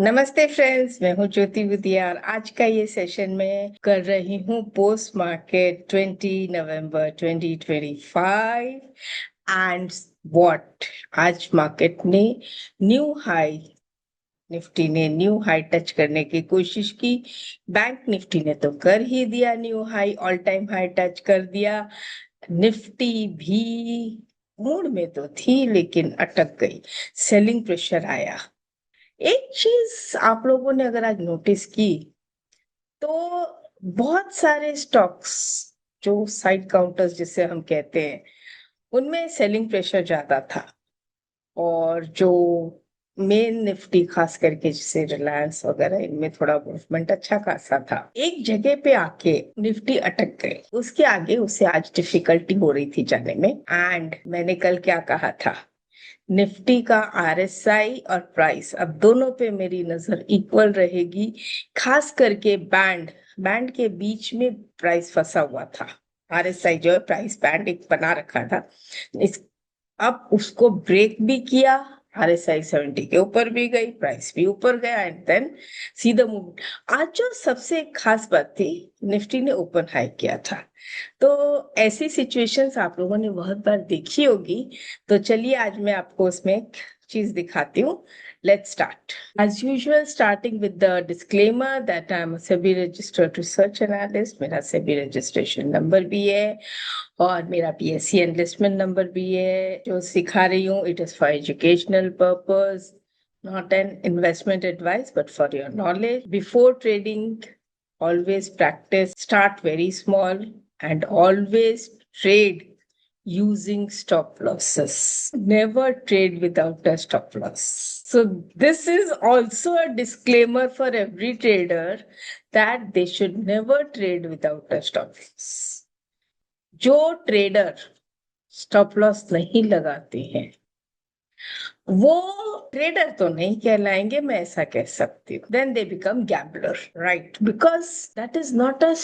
नमस्ते फ्रेंड्स, मैं हूँ ज्योति विद्या और आज का ये सेशन मैं कर रही हूँ post market 20 November 2025 and what आज मार्केट ने न्यू हाई निफ्टी ने न्यू हाई टच करने की कोशिश की। बैंक निफ्टी ने तो कर ही दिया, new high all time high touch कर दिया। निफ्टी भी मूड में तो थी लेकिन अटक गई, सेलिंग प्रेशर आया। एक चीज आप लोगों ने अगर आज नोटिस की तो बहुत सारे स्टॉक्स जो साइड काउंटर्स जिसे हम कहते हैं उनमें सेलिंग प्रेशर ज्यादा था। और जो मेन निफ्टी खास करके जैसे रिलायंस वगैरह इनमें थोड़ा मूवमेंट अच्छा खासा था। एक जगह पे आके निफ्टी अटक गए, उसके आगे उसे आज डिफिकल्टी हो रही थी जाने में। एंड मैंने कल क्या कहा था, निफ्टी का आरएसआई और प्राइस अब दोनों पे मेरी नजर इक्वल रहेगी। खास करके बैंड बैंड के बीच में प्राइस फंसा हुआ था। आरएसआई जो है प्राइस बैंड एक बना रखा था, इस अब उसको ब्रेक भी किया। आरएसआई 70 के ऊपर भी गई, प्राइस भी ऊपर गया एंड देन सीधा मूव। आज जो सबसे खास बात थी, निफ्टी ने ओपन हाई किया था। तो ऐसी सिचुएशंस आप लोगों ने बहुत बार देखी होगी। तो चलिए आज मैं आपको उसमें एक चीज दिखाती हूँ। Let's start as usual, starting with the disclaimer that I am SEBI registered research analyst. मेरा सेबी रजिस्ट्रेशन नंबर भी है और मेरा बीएससी एनलिस्टमेंट नंबर भी है। जो सिखा रही हूँ it is for educational purpose, not an investment advice but for your knowledge. Before trading, always practice, start very small and always trade using stop losses. Never trade without a stop loss. So this is also a disclaimer for every trader that they should never trade without a stop loss. जो trader stop loss नहीं लगाते हैं वो trader तो नहीं कहलाएंगे, मैं ऐसा कह सकती हूँ। Then they become gambler, right? Because that is not a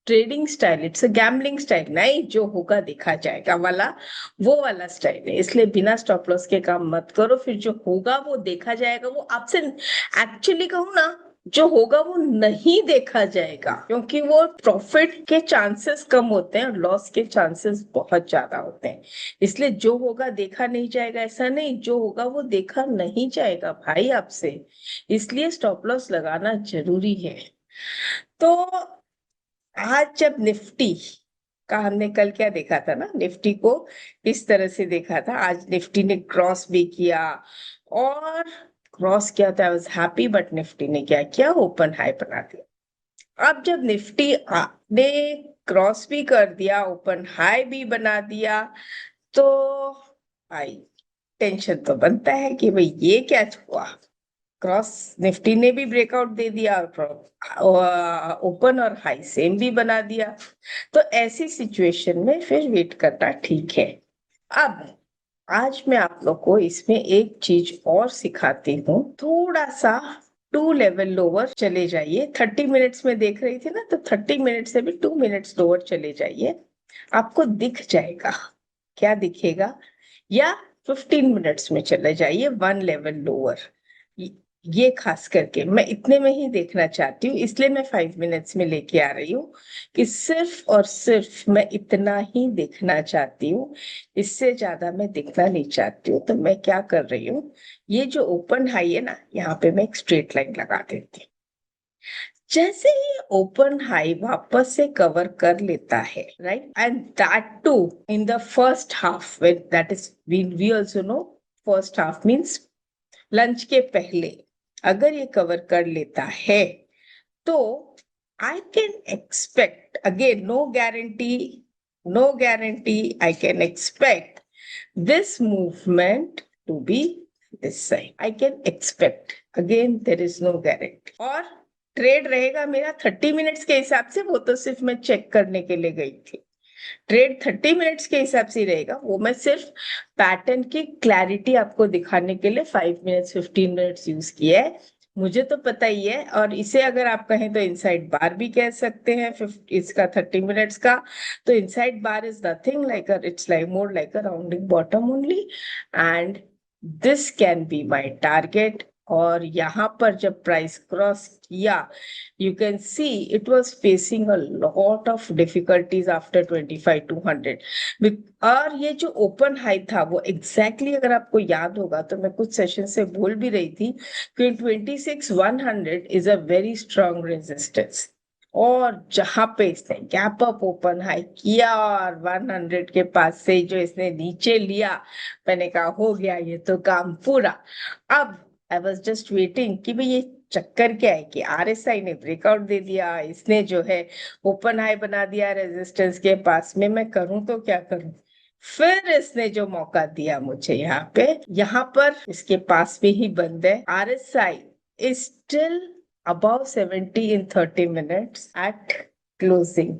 trading style, it's a gambling style. नहीं, जो होगा देखा जाएगा वाला वो वाला स्टाइल है। इसलिए बिना स्टॉप लॉस के काम मत करो, फिर जो होगा वो देखा जाएगा। वो आपसे एक्चुअली कहूँ ना, जो होगा वो नहीं देखा जाएगा, क्योंकि वो प्रॉफिट के चांसेस कम होते हैं और लॉस के चांसेस बहुत ज्यादा होते हैं। इसलिए जो होगा देखा नहीं जाएगा, ऐसा नहीं, जो होगा वो देखा नहीं जाएगा भाई आपसे। इसलिए स्टॉप लॉस लगाना जरूरी है। तो आज जब निफ्टी का हमने कल क्या देखा था ना, निफ्टी को इस तरह से देखा था। आज निफ्टी ने क्रॉस भी किया और क्रॉस किया था, I was happy. But Nifty ने क्या किया, ओपन हाई बना दिया। अब जब निफ्टी ने क्रॉस भी कर दिया, ओपन हाई भी बना दिया, तो भाई टेंशन तो बनता है कि भाई ये क्या हुआ। क्रॉस निफ्टी ने भी ब्रेकआउट दे दिया और ओपन और हाई सेम भी बना दिया। तो ऐसी सिचुएशन में फिर वेट करना ठीक है। अब आज मैं आप लोग को इसमें एक चीज और सिखाती हूँ। थोड़ा सा 2 लेवल लोअर चले जाइए। 30 मिनट्स में देख रही थी ना, तो 30 मिनट से भी 2 मिनट्स लोअर चले जाइए, आपको दिख जाएगा। क्या दिखेगा? या 15 मिनट्स में चले जाइए 1 लेवल लोअर। ये खास करके मैं इतने में ही देखना चाहती हूँ, इसलिए मैं 5 मिनट्स में लेके आ रही हूँ कि सिर्फ और सिर्फ मैं इतना ही देखना चाहती हूँ। इससे ज्यादा मैं देखना नहीं चाहती हूँ। तो मैं क्या कर रही हूँ, ये जो ओपन हाई है ना, यहाँ पे मैं एक स्ट्रेट लाइन लगा देती हूँ। जैसे ही ओपन हाई वापस से कवर कर लेता है, right, and that too in the first half, when that is we also know first half means lunch के पहले, अगर ये कवर कर लेता है तो I can expect, again no guarantee, I can expect this movement to be this side. I can expect, again there is no guarantee. और trade रहेगा मेरा 30 मिनट्स के हिसाब से, वो तो सिर्फ मैं चेक करने के लिए गई थी। ट्रेड 30 मिनट्स के हिसाब से रहेगा, वो मैं सिर्फ पैटर्न की क्लैरिटी आपको दिखाने के लिए 5 मिनट्स 15 मिनट्स यूज किया है। मुझे तो पता ही है। और इसे अगर आप कहें तो इनसाइड बार भी कह सकते हैं इसका 30 मिनट्स का। तो inside bar is nothing like it's like more like a rounding bottom only, and this can be my target और यहाँ पर जब प्राइस क्रॉस किया, you can see it was facing a lot of difficulties after 25,200। और ये जो open high था वो एग्जैक्टली अगर आपको याद होगा तो मैं कुछ सेशन से बोल भी रही थी कि 26,100 is a very strong resistance. और जहां पे इसने गैप अप ओपन हाई किया और 100 के पास से जो इसने नीचे लिया, मैंने कहा हो गया ये तो काम पूरा। अब आई वॉज जस्ट वेटिंग कि भाई ये चक्कर क्या है कि आरएसआई ने ब्रेकआउट दे दिया, इसने जो है ओपन हाई बना दिया रेजिस्टेंस के पास में, मैं करूं तो क्या करूं। फिर इसने जो मौका दिया मुझे यहाँ पर इसके पास में ही बंद है। RSI is still above 70 in 30 minutes at closing.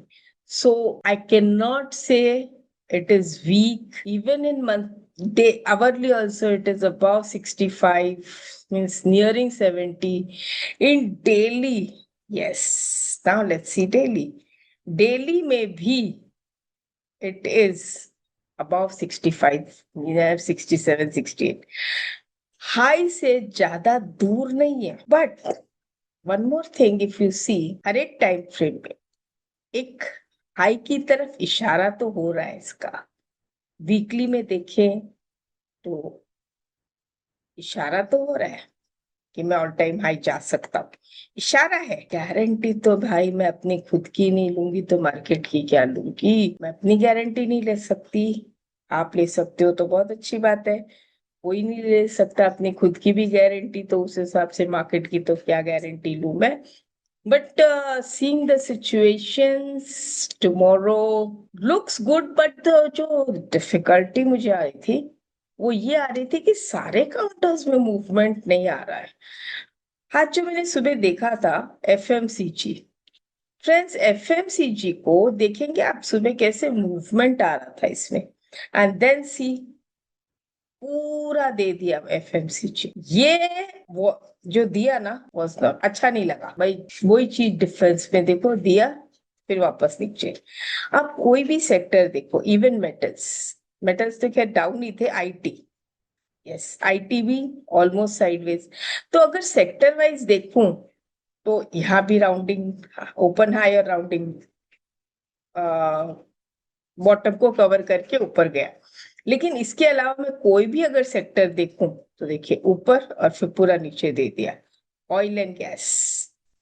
So I cannot say it is weak. Even in day hourly also it is above 65, means nearing 70. In daily, yes. Now let's see daily. Daily में भी it is above 65, near 67, 68. High से ज्यादा दूर नहीं है, but one more thing, if you see हर एक time frame में एक हाई की तरफ इशारा तो हो रहा है इसका। वीकली में देखें तो इशारा तो हो रहा है कि मैं ऑल टाइम हाई जा सकता हूँ, इशारा है। गारंटी तो भाई मैं अपनी खुद की नहीं लूंगी तो मार्केट की क्या लूंगी। मैं अपनी गारंटी नहीं ले सकती, आप ले सकते हो तो बहुत अच्छी बात है। कोई नहीं ले सकता अपनी खुद की भी गारंटी, तो उस हिसाब से मार्केट की तो क्या गारंटी लूं मैं। But seeing the situations tomorrow looks good, but जो डिफिकल्टी मुझे आ रही थी वो ये आ रही थी कि सारे काउंटर्स में मूवमेंट नहीं आ रहा है। आज जो मैंने सुबह देखा था एफएमसीजी, फ्रेंड्स एफएमसीजी को देखेंगे आप सुबह कैसे मूवमेंट आ रहा था इसमें, एंड देन सी पूरा दे दिया एफएमसीजी। ये वो जो दिया ना वाज नॉट अच्छा, नहीं लगा भाई। वही चीज डिफरेंस में देखो, दिया फिर वापस नीचे। अब कोई भी सेक्टर देखो, इवन मेटल्स, मेटल्स तो खैर डाउन ही थे, आईटी, यस आईटी भी ऑलमोस्ट साइडवेज। तो अगर सेक्टर वाइज देखूं तो यहाँ भी राउंडिंग, ओपन हाई और राउंडिंग बॉटम को कवर करके ऊपर गया। लेकिन इसके अलावा मैं कोई भी अगर सेक्टर देखूं तो देखिए ऊपर और फिर पूरा नीचे दे दिया। ऑयल एंड गैस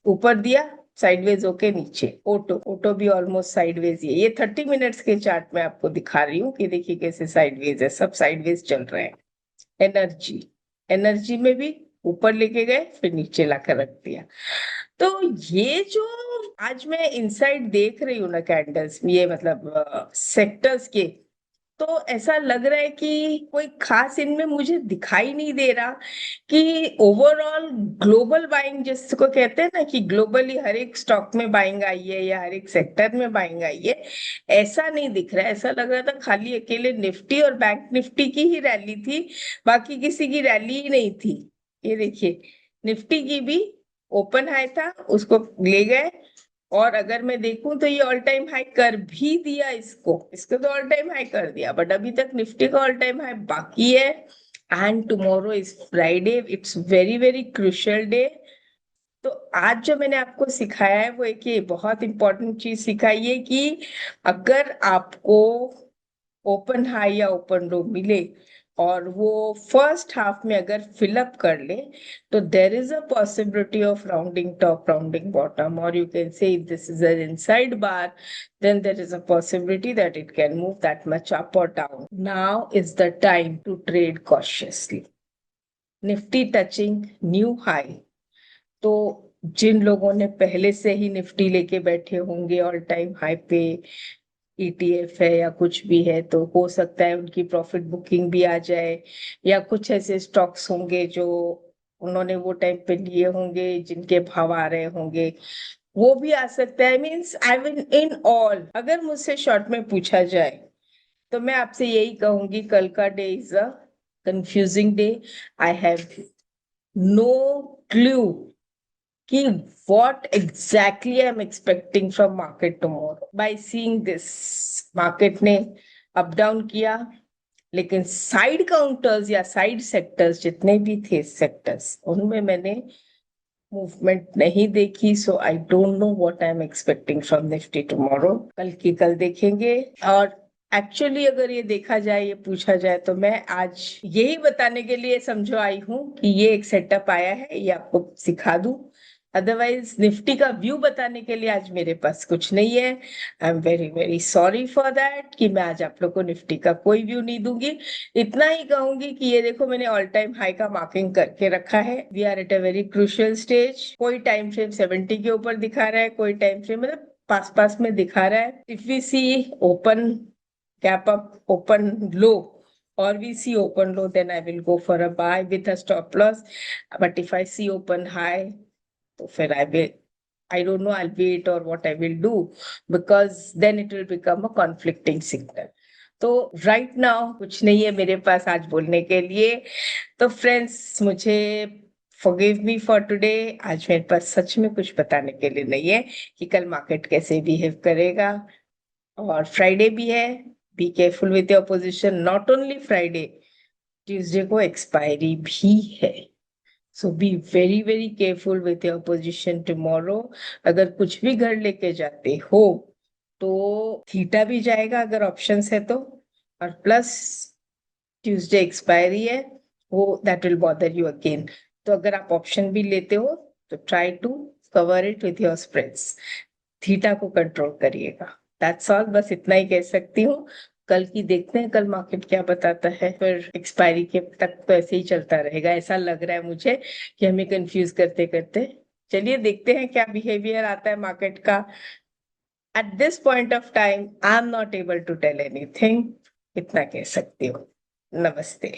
ऊपर दिया, साइडवेज होके नीचे। ऑटो, ऑटो भी ऑलमोस्ट साइडवेज ही है। ये 30 मिनट्स के चार्ट में आपको दिखा रही हूँ कि देखिए कैसे साइडवेज है, सब साइडवेज चल रहे हैं। एनर्जी, एनर्जी में भी ऊपर लेके गए फिर नीचे लाकर रख दिया। तो ये जो आज मैं इनसाइड देख रही हूँ ना कैंडल्स, ये मतलब सेक्टर्स के, तो ऐसा लग रहा है कि कोई खास इनमें मुझे दिखाई नहीं दे रहा कि ओवरऑल ग्लोबल बाइंग जिसको कहते हैं ना कि ग्लोबली हर एक स्टॉक में बाइंग आई है या हर एक सेक्टर में बाइंग आई है, ऐसा नहीं दिख रहा है। ऐसा लग रहा था खाली अकेले निफ्टी और बैंक निफ्टी की ही रैली थी, बाकी किसी की रैली ही नहीं थी। ये देखिए निफ्टी की भी ओपन हाई था, उसको ले गए। और अगर मैं देखूं तो ये ऑल टाइम हाई कर भी दिया, इसको तो ऑल टाइम हाई कर दिया, बट अभी तक निफ्टी का ऑल टाइम हाई बाकी है। And tomorrow is Friday, it's very very crucial day. तो आज जो मैंने आपको सिखाया है वो एक ये बहुत इंपॉर्टेंट चीज सिखाई है कि अगर आपको ओपन हाई या ओपन लो मिले और वो फर्स्ट हाफ में अगर फिलअप कर ले, तो there is a possibility of rounding top, rounding bottom, और you can say if this is an inside bar, then there is a possibility that it can move that much up or down. Now is the time to trade cautiously. Nifty touching new high, तो जिन लोगों ने पहले से ही Nifty लेके बैठे होंगे all time high पे, ETF है या कुछ भी है, तो हो सकता है उनकी प्रॉफिट बुकिंग भी आ जाए, या कुछ ऐसे स्टॉक्स होंगे जो उन्होंने वो टाइम पे लिए होंगे जिनके भाव आ रहे होंगे, वो भी आ सकता है। Means I will in all, अगर मुझसे शॉर्ट में पूछा जाए तो मैं आपसे यही कहूंगी, कल का day is a confusing day. I have no clue कि what exactly I'm expecting from market tomorrow. By seeing this, market ने अप डाउन किया, लेकिन साइड काउंटर्स या साइड सेक्टर्स जितने भी थे सेक्टर्स, उनमें मैंने मूवमेंट नहीं देखी. So I don't know what I am expecting from Nifty tomorrow. कल की कल देखेंगे. और एक्चुअली अगर ये देखा जाए, ये पूछा जाए, तो मैं आज यही बताने के लिए समझो आई हूँ कि ये एक सेटअप आया है, ये आपको सिखा दूं. अदरवाइज निफ्टी का व्यू बताने के लिए आज मेरे पास कुछ नहीं है. I am very very sorry for that कि मैं आज आप लोग को निफ्टी का कोई व्यू नहीं दूंगी. इतना ही कहूंगी कि ये देखो, मैंने ऑल टाइम हाई का मार्किंग करके रखा है. We are at a very crucial stage. कोई टाइम फ्रेम 70 के ऊपर दिखा रहा है, कोई टाइम फ्रेम मतलब पास पास में दिखा रहा है. If we see open gap up, open low, or we see open low, then I will go for a buy with a stop loss. But if I see open high, तो फिर I don't know, I'll wait or what I will do, because then it will become a conflicting signal. तो right now कुछ नहीं है मेरे पास आज बोलने के लिए. तो फ्रेंड्स, मुझे forgive me for today. आज मेरे पास सच में कुछ बताने के लिए नहीं है कि कल मार्केट कैसे बिहेव करेगा. और फ्राइडे भी है. Be careful with your position. Not only Friday, Tuesday को एक्सपायरी भी है. So be very very careful with your position tomorrow. अगर कुछ भी घर लेके जाते हो तो थीटा भी जाएगा अगर ऑप्शंस है तो, और प्लस ट्यूसडे एक्सपायरी है, वो that will bother you again. तो अगर आप ऑप्शन भी लेते हो तो try to cover it with your spreads. Theta को कंट्रोल करिएगा. That's all. बस इतना ही कह सकती हूँ. कल की देखते हैं कल मार्केट क्या बताता है. फिर एक्सपायरी के तक तो ऐसे ही चलता रहेगा, ऐसा लग रहा है मुझे कि हमें कंफ्यूज करते करते. चलिए देखते हैं क्या बिहेवियर आता है मार्केट का. At this point of time I am not able to tell anything. इतना कह सकती हूँ. नमस्ते.